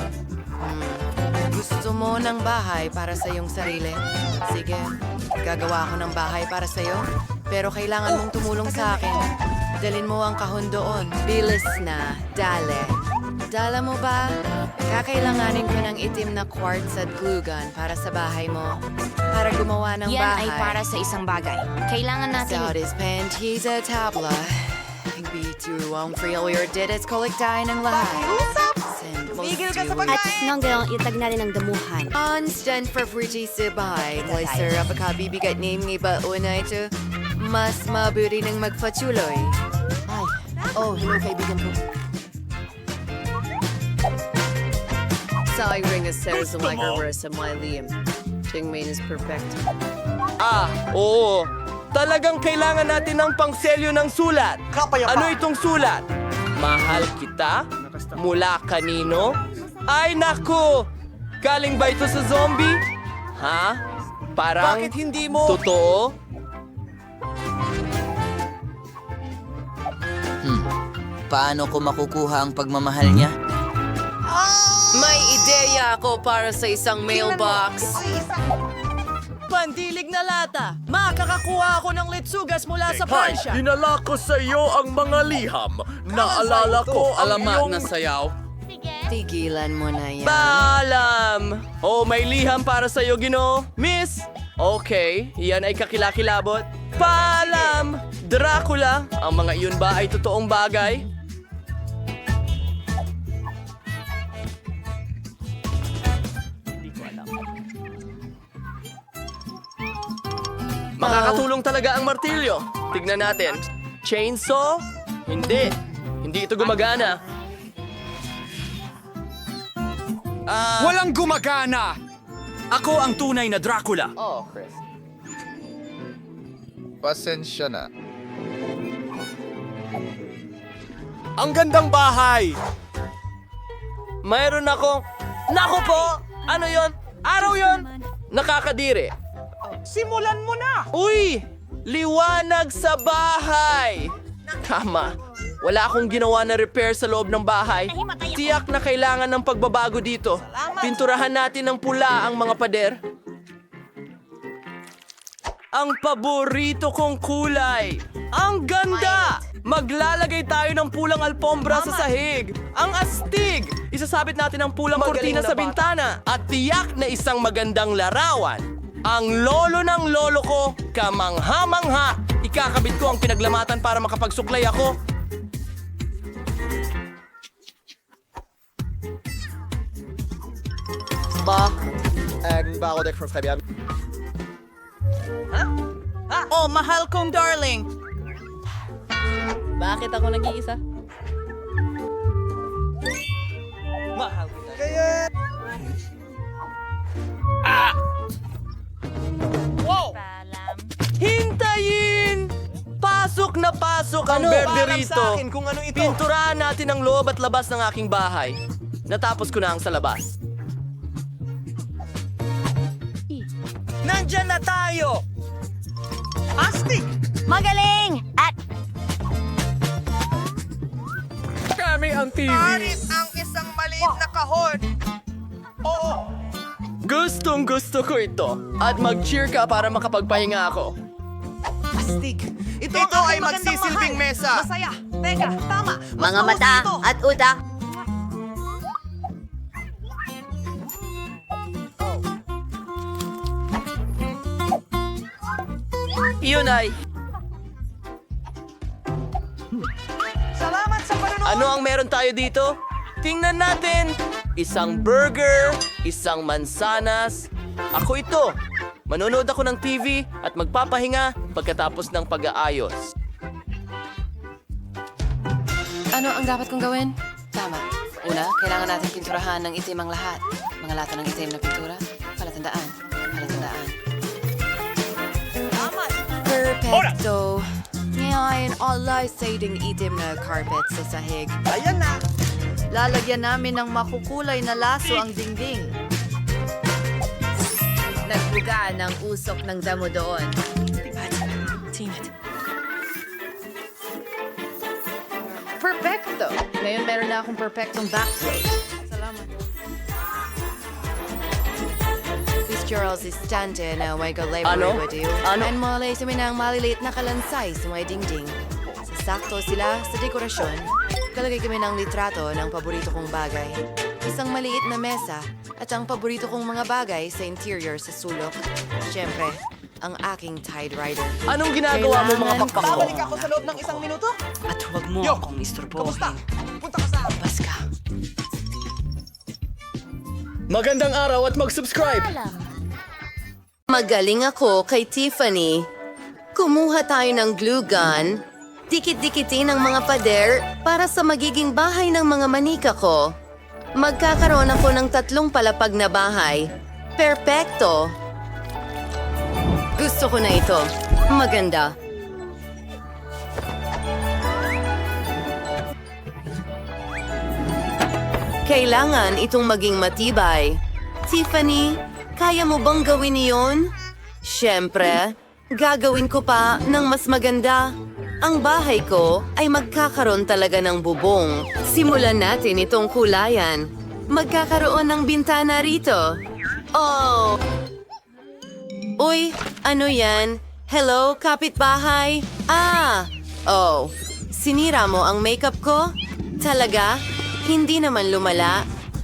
Gusto mo ng bahay para sa iyong sarili? Sige, gagawa ako ng bahay para sa iyo. Pero kailangan mong tumulong sa akin. Dalin mo ang kahon doon. Bilis na, dale. Dala mo ba? Kakailanganin ko ng itim na quartz at glue gun para sa bahay mo. Para gumawa ng Yan bahay. ay para sa isang bagay. Kailangan natin... Saudis panties at tabla. Bitu ang freezer did koliktahin ng lahat. Migil ka sa At nang gano'n, itag natin ang damuhan. Constant for fruity sa bahay. May syrup at kabibigat name ng iba una ito. Mas mabuti ng magpatuloy. Ay, oh, hello kaibigan ko. Sa ring as Sarah sa microverse sa my Liam. Tingmain is perfect. Ah, oo. Talagang kailangan natin ng pangselyo ng sulat. Ano itong sulat? Mahal kita? Mula kanino? Ay, naku! Galing ba ito sa zombie? Ha? Parang... Bakit hindi mo? Totoo? Paano ko makukuha ang pagmamahal niya? May ideya ako para sa isang mailbox. Pandilig na lata! Makakakuha ako ng litsugas mula sa Pransya! Dinala ko sa iyo ang mga liham. Naalala ko ang Alamat iyong... na sayaw. Tigilan mo na yan. Paalam! Oh, may liham para sa'yo, Ginoo. Miss! Okay, yan ay kakilakilabot. Paalam! Dracula! Ang mga iyon ba ay totoong bagay? Makakatulong talaga ang martilyo. Tignan natin. Chainsaw? Hindi. Hindi ito gumagana. Walang gumagana! Ako ang tunay na Dracula. Oh, Chris. Pasensya na. Ang gandang bahay! Mayroon akong... Nako po! Ano yon? Araw yon? Nakakadiri. Simulan mo na! Uy! Liwanag sa bahay! Tama. Wala akong ginawa na repair sa loob ng bahay. Tiyak na kailangan ng pagbabago dito. Pinturahan natin ng pula ang mga pader. Ang paborito kong kulay. Ang ganda! Maglalagay tayo ng pulang alpombra sa sahig. Ang astig! Isasabit natin ang pulang kortina sa bintana. At tiyak na isang magandang larawan. Ang lolo ng lolo ko, kamangha-mangha. Ikakabit ko ang pinaglamatan para makapagsuklay ako. Oh, mahal kong darling. Bakit ako nag-iisa? Mahal kita. Hintayin! Pasok na pasok ang berde rito. Kung ano ito. Pinturahan natin ang loob at labas ng aking bahay. Natapos ko na ang sa labas. Nandyan na tayo! Astig! Magaling! At Kami ang TV. ang isang maliit na kahon. Gustong gusto ko ito. At mag-cheer ka para makapagpahinga ako. Astig. Ito ay magsisilbing mesa. Masaya. Teka, tama. mga mata at utak. Iyon ay... Salamat sa panunod. Ano ang meron tayo dito? Tingnan natin. Isang burger, isang mansanas. Ako ito. Manonood ako ng TV at magpapahinga pagkatapos ng pag-aayos. Ano ang dapat kong gawin? Tama. Una, kailangan natin pinturahan ng itim ang lahat. Mga lata ng itim na pintura. Palatandaan. Palatandaan. Perfecto. Ngayon, alay sa ding itim na carpet sa sahig. Ayan na. Lalagyan namin ng makukulay na laso ang dingding. Nagbuga ng usok ng damo doon. Perfecto! Ngayon meron na akong perfectong backflow. Salamat. This Charles is stante na may galay Ano? Ano? And malay sa minang maliliit na kalansay sa may dingding. Sasakto sila sa dekorasyon. Kalagay kami ng litrato ng paborito kong bagay. Isang maliit na mesa at ang paborito kong mga bagay sa interior sa sulok. Siyempre, ang aking Tide Rider. Anong ginagawa mo mga pakpak ko? Babalik ako sa loob ng 1 minuto. At huwag mo akong istorbohin. Punta ka sa... Labas ka. Magandang araw at mag-subscribe! Magaling ako kay Tiffany. Kumuha tayo ng glue gun. Dikit-dikitin ang mga pader para sa magiging bahay ng mga manika ko. Magkakaroon ako ng 3 palapag na bahay. Perpekto! Gusto ko na ito. Maganda. Kailangan itong maging matibay. Tiffany, kaya mo bang gawin iyon? Siyempre, gagawin ko pa ng mas maganda. Ang bahay ko ay magkakaroon talaga ng bubong. Simulan natin itong kulayan. Magkakaroon ng bintana rito. Oh! Uy, ano yan? Hello, kapitbahay? Oh, sinira mo ang makeup ko? Talaga? Hindi naman lumala?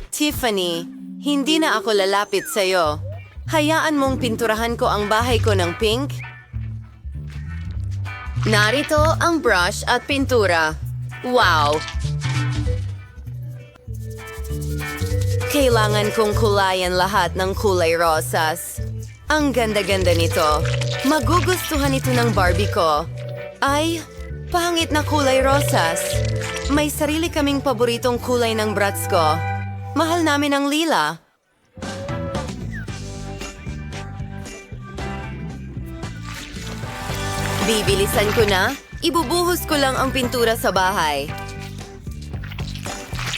Tiffany, hindi na ako lalapit sa'yo. Hayaan mong pinturahan ko ang bahay ko ng pink? Narito ang brush at pintura. Wow! Kailangan kong kulayan lahat ng kulay rosas. Ang ganda-ganda nito. Magugustuhan ito ng Barbie ko. Ay, pangit na kulay rosas. May sarili kaming paboritong kulay ng brats ko. Mahal namin ang lila. Bibilisan ko na. Ibubuhos ko lang ang pintura sa bahay.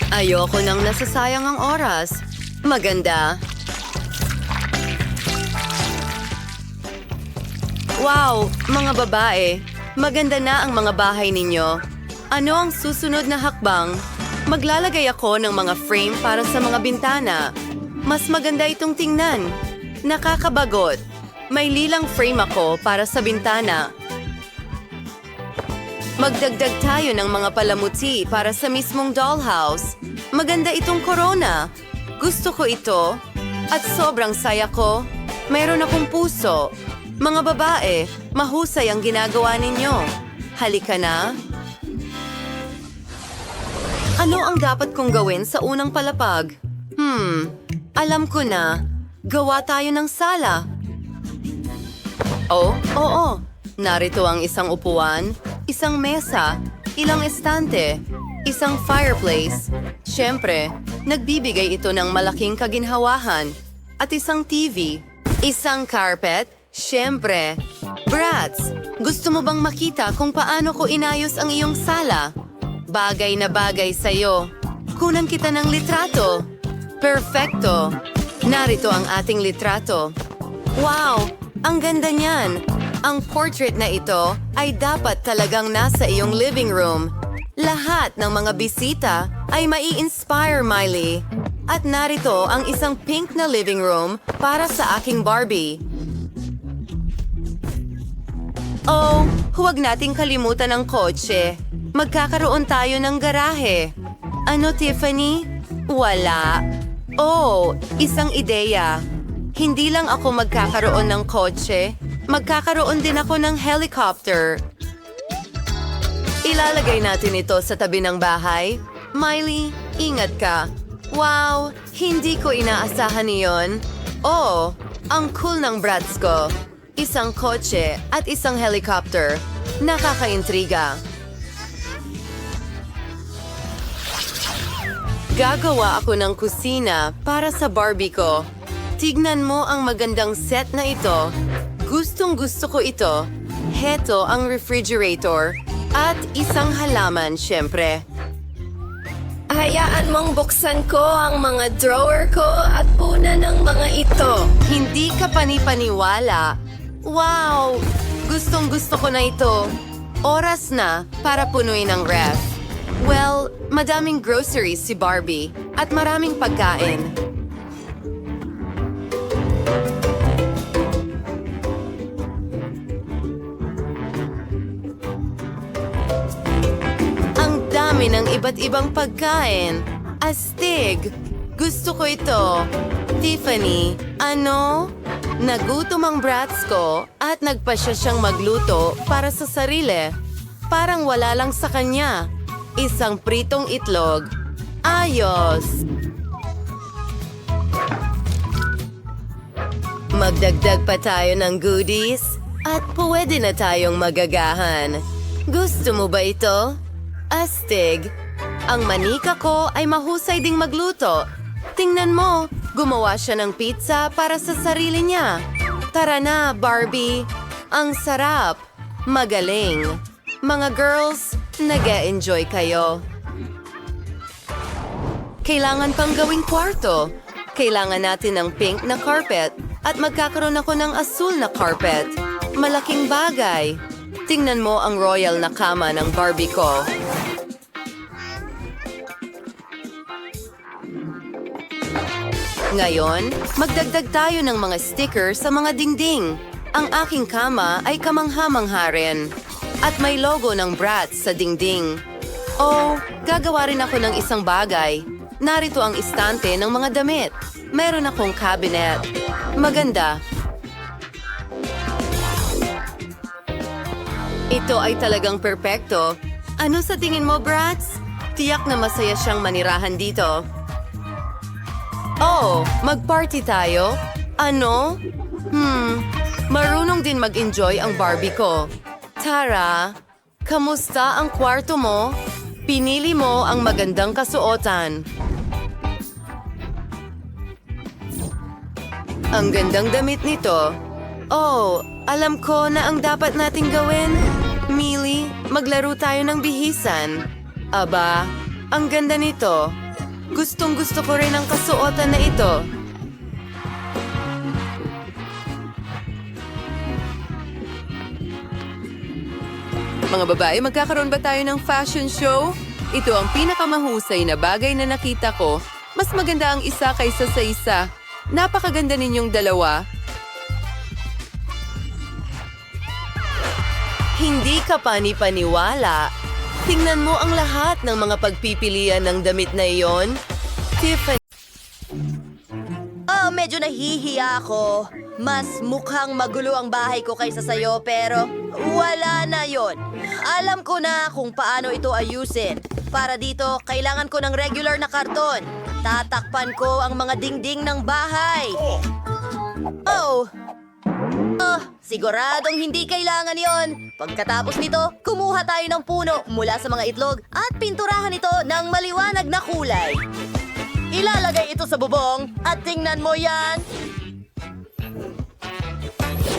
Ayoko nang nasasayang ang oras. Maganda. Wow, mga babae. Maganda na ang mga bahay ninyo. Ano ang susunod na hakbang? Maglalagay ako ng mga frame para sa mga bintana. Mas maganda itong tingnan. Nakakabagot. May lilang frame ako para sa bintana. Magdagdag tayo ng mga palamuti para sa mismong dollhouse. Maganda itong corona. Gusto ko ito. At sobrang saya ko. Mayroon akong puso. Mga babae, mahusay ang ginagawa ninyo. Halika na. Ano ang dapat kong gawin sa unang palapag? Alam ko na. Gawa tayo ng sala. Oh, oo. Narito ang isang upuan, isang mesa, ilang estante, isang fireplace. Siyempre, nagbibigay ito ng malaking kaginhawahan. At isang TV, isang carpet. Siyempre. Brats, gusto mo bang makita kung paano ko inayos ang iyong sala? Bagay na bagay sa'yo. Kunan kita ng litrato. Perfecto. Narito ang ating litrato. Wow, ang ganda niyan. Ang portrait na ito ay dapat talagang nasa iyong living room. Lahat ng mga bisita ay mai-inspire, Miley. At narito ang isang pink na living room para sa aking Barbie. Oh, huwag nating kalimutan ang kotse. Magkakaroon tayo ng garahe. Ano, Tiffany? Wala. Oh, isang ideya. Hindi lang ako magkakaroon ng kotse, magkakaroon din ako ng helicopter. Ilalagay natin ito sa tabi ng bahay. Miley, Ingat ka. Wow, hindi ko inaasahan iyon. Oh, ang cool ng brats ko. Isang kotse at isang helicopter. Nakakaintriga. Gagawa ako ng kusina para sa Barbie ko. Tignan mo ang magandang set na ito. Gustong gusto ko ito. Heto ang refrigerator. At isang halaman, syempre. Hayaan mong buksan ko ang mga drawer ko at punan ng mga ito. Hindi ka panipaniwala. Wow! Gustong gusto ko na ito. Oras na para punuin ang ref. Well, madaming groceries si Barbie at maraming pagkain. Ang dami ng iba't ibang pagkain. Astig! Gusto ko ito. Tiffany, ano? Nagutom ang brats ko at nagpasya siyang magluto para sa sarili. Parang wala lang sa kanya. Isang pritong itlog. Ayos! Magdagdag pa tayo ng goodies at pwede na tayong magagahan. Gusto mo ba ito? Astig! Ang manika ko ay mahusay ding magluto. Tingnan mo, gumawa siya ng pizza para sa sarili niya. Tara na, Barbie! Ang sarap! Magaling! Mga girls, nag-e-enjoy kayo. Kailangan pang gawing kwarto. Kailangan natin ng pink na carpet at magkakaroon ako ng asul na carpet. Malaking bagay. Tingnan mo ang royal na kama ng Barbie ko. Ngayon, magdagdag tayo ng mga sticker sa mga dingding. Ang aking kama ay kamangha-mangha rin. At may logo ng Bratz sa dingding. Oh, gagawa rin ako ng isang bagay. Narito ang istante ng mga damit. Meron akong cabinet. Maganda. Ito ay talagang perpekto. Ano sa tingin mo, Bratz? Tiyak na masaya siyang manirahan dito. Oh, mag-party tayo? Ano? Marunong din mag-enjoy ang Barbie ko. Tara, kamusta ang kwarto mo? Pinili mo ang magandang kasuotan. Ang gandang damit nito. Oh, alam ko na ang dapat nating gawin. Millie, maglaro tayo ng bihisan. Aba, ang ganda nito. Gustong gusto ko rin ang kasuotan na ito. Mga babae, magkakaroon ba tayo ng fashion show? Ito ang pinakamahusay na bagay na nakita ko. Mas maganda ang isa kaysa sa isa. Napakaganda ninyong dalawa. Hindi ka panipaniwala. Tingnan mo ang lahat ng mga pagpipilian ng damit na iyon. Tiffany. Oh, medyo nahihiya ako. Mas mukhang magulo ang bahay ko kaysa sa'yo, pero wala na yon. Alam ko na kung paano ito ayusin. Para dito, kailangan ko ng regular na karton. Tatakpan ko ang mga dingding ng bahay. Oh! Siguradong hindi kailangan yon. Pagkatapos nito, kumuha tayo ng puno mula sa mga itlog at pinturahan ito ng maliwanag na kulay. Ilalagay ito sa bubong at tingnan mo yan.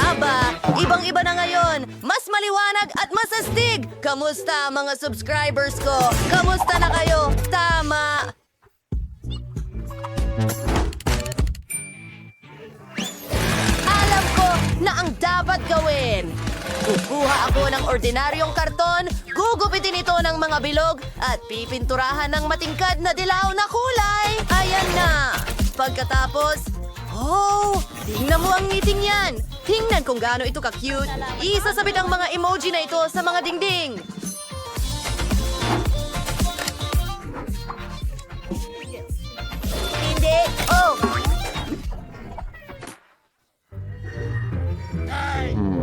Aba, ibang-iba na ngayon. Mas maliwanag at mas astig. Kamusta mga subscribers ko? Kamusta na kayo? Tama. Alam ko na ang dapat gawin. Kukuha ako ng ordinaryong karton, gugupitin ito ng mga bilog, at pipinturahan ng matingkad na dilaw na kulay. Ayan na. Pagkatapos, oh, tingnan mo ang ngiting yan. Tingnan kung gaano ito ka-cute. Isasabit ang mga emoji na ito sa mga dingding. Hindi. Oh.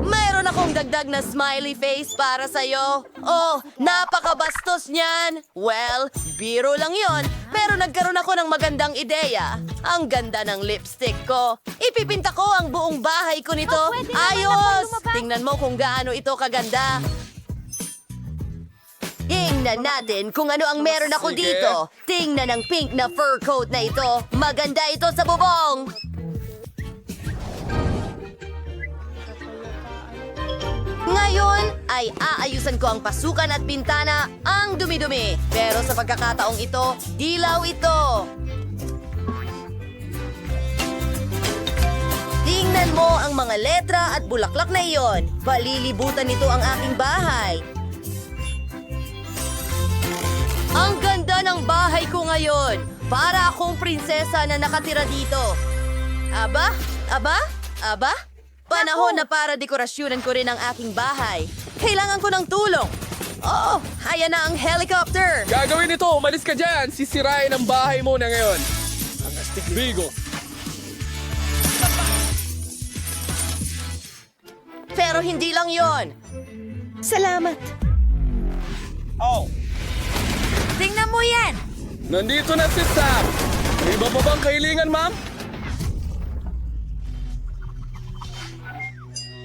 Mayroon akong dagdag na smiley face para sa'yo. Oh, napakabastos niyan. Well, biro lang yon. Pero Pero nagkaroon ako ng magandang ideya. Ang ganda ng lipstick ko. Ipipinta ko ang buong bahay ko nito. Ayos! Tingnan mo kung gaano ito kaganda. Tingnan natin kung ano ang meron ako dito. Tingnan ang pink na fur coat na ito. Maganda ito sa bubong. Ngayon ay aayusan ko ang pasukan at bintana, ang dumi-dumi. Pero sa pagkakataong ito, dilaw ito. Tingnan mo ang mga letra at bulaklak na iyon. Palilibutan nito ang aking bahay. Ang ganda ng bahay ko ngayon. Para akong prinsesa na nakatira dito. Aba? Aba? Aba? Panahon na para dekorasyonan ko rin ang aking bahay. Kailangan ko ng tulong. Oh, ayan na ang helicopter. Gagawin ito! Umalis ka dyan! Sisirain ang bahay mo na ngayon. Ang astig bigo. Pero hindi lang yon. Salamat. Oh, Tingnan mo yan. Nandito na si Sam! May iba pa bang kahilingan, ma'am?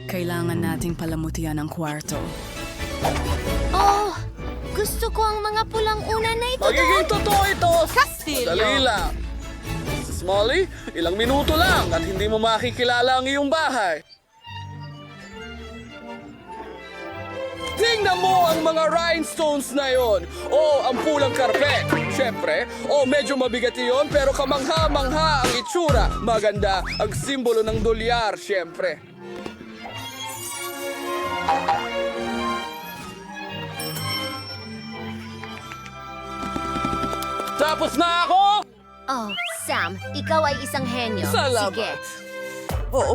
Kailangan nating palamutian ang kwarto. Oh, gusto ko ang mga pulang unan na ito. Magiging totoo ito! Castillo! Dali lang! Mrs. Molly, ilang minuto lang at hindi mo makikilala ang iyong bahay. Tingnan mo ang mga rhinestones na yon. O, ang pulang karpet. Siyempre, medyo mabigat iyon pero kamangha-mangha ang itsura. Maganda ang simbolo ng dolyar, siyempre. Tapos na ako! Oh, Sam, ikaw ay isang henyo. Salamat. Sige. Oo.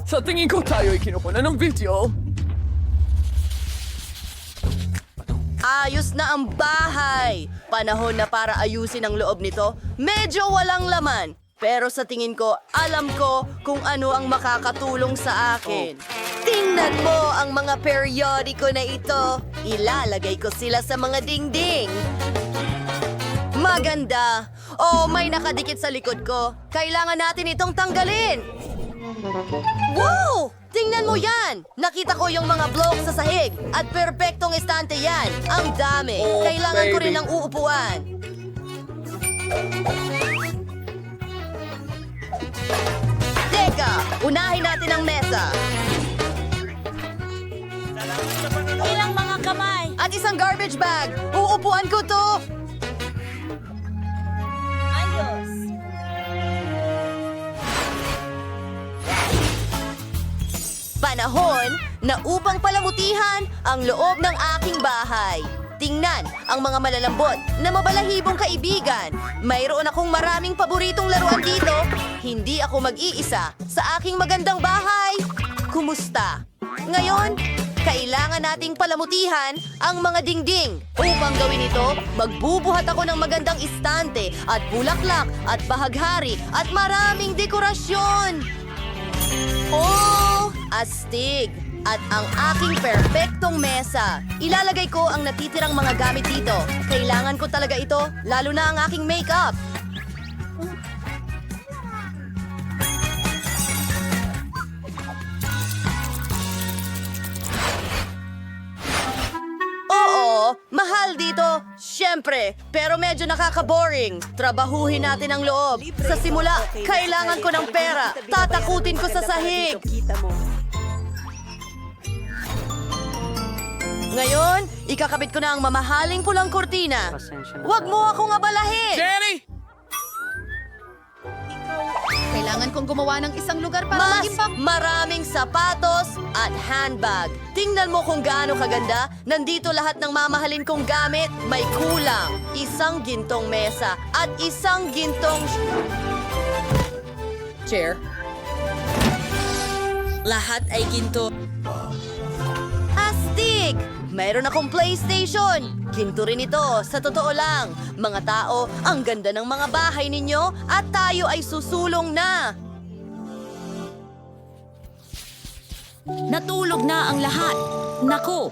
Sa tingin ko tayo ay kinukuha ng video. Ayos na ang bahay. Panahon na para ayusin ang loob nito. Medyo walang laman. Pero sa tingin ko, alam ko kung ano ang makakatulong sa akin. Tingnan mo ang mga periodiko na ito. Ilalagay ko sila sa mga dingding. Maganda. Oh, may nakadikit sa likod ko. Kailangan natin itong tanggalin. Wow! Tingnan mo yan! Nakita ko yung mga blocks sa sahig at perpektong estante yan. Ang dami. Oh, Kailangan ko rin baby. ng uupuan. Teka, unahin natin ang mesa. Ilang mga kamay. At isang garbage bag. Uupuan ko to. Ayos. Panahon na upang palamutihan ang loob ng aking bahay. Tingnan ang mga malalambot na mabalahibong kaibigan. Mayroon akong maraming paboritong laruan dito. Hindi ako mag-iisa sa aking magandang bahay. Kumusta? Ngayon, kailangan nating palamutihan ang mga dingding. Upang gawin ito, magbubuhat ako ng magandang istante at bulaklak at bahaghari at maraming dekorasyon. Oh, astig! At ang aking perpektong mesa. Ilalagay ko ang natitirang mga gamit dito. Kailangan ko talaga ito, lalo na ang aking makeup. Oo, mahal dito. Siyempre, pero medyo nakaka-boring. Trabahuhin natin ang loob. Sa simula, kailangan ko ng pera. Tatakutin ko sa sahig. Ngayon, ikakabit ko na ang mamahaling pulang kurtina. Huwag mo akong abalahin! Jenny! Kailangan kong gumawa ng isang lugar para Mas maging maraming sapatos at handbag. Tingnan mo kung gaano kaganda. Nandito lahat ng mamahalin kong gamit. May kulang. Isang gintong mesa at isang gintong chair. Lahat ay ginto. Astig! Mayroon akong PlayStation. Ginto rin ito, sa totoo lang. Mga tao, ang ganda ng mga bahay ninyo at tayo ay susulong na. Natulog na ang lahat. Naku!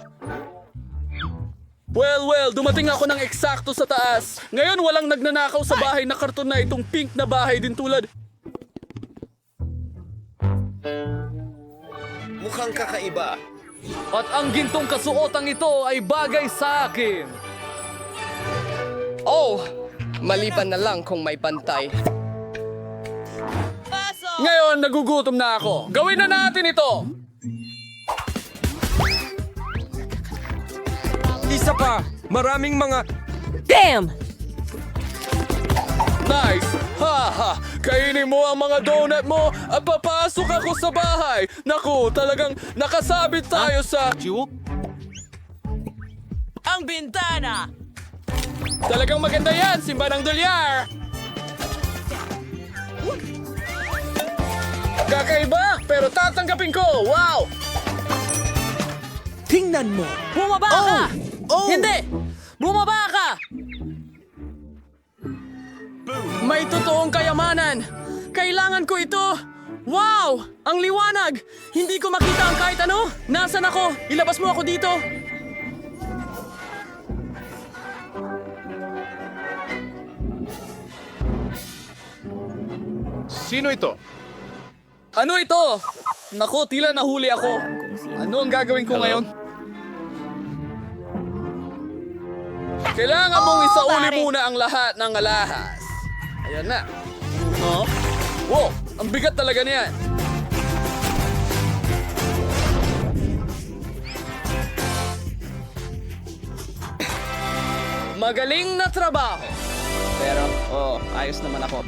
Well, dumating ako ng eksakto sa taas. Ngayon walang nagnanakaw sa bahay na karton na itong pink na bahay din tulad. Mukhang kakaiba. At ang gintong kasuotang ito ay bagay sa akin. Oh, maliban na lang kung may pantay. Ngayon nagugutom na ako. Gawin na natin ito. Isa pa! Maraming mga... Nice! Haha! Kainin mo ang mga donut mo at papasok ako sa bahay. Naku, talagang nakasabit tayo sa... Ang bintana! Talagang maganda yan, Simba ng Dolyar! Kakaiba, pero tatanggapin ko! Wow! Tingnan mo! Bumaba ka! Hindi! Bumaba ka! May totoong kayamanan! Kailangan ko ito! Wow! Ang liwanag! Hindi ko makita ang kahit ano! Nasaan ako? Ilabas mo ako dito! Sino ito? Ano ito? Naku, tila nahuli ako. Ano ang gagawin ko ngayon? Kailangan mong isauli muna ang lahat ng alahas. Ayan na. Oh? Wow, ang bigat talaga niyan. Magaling na trabaho. Pero, ayos naman ako.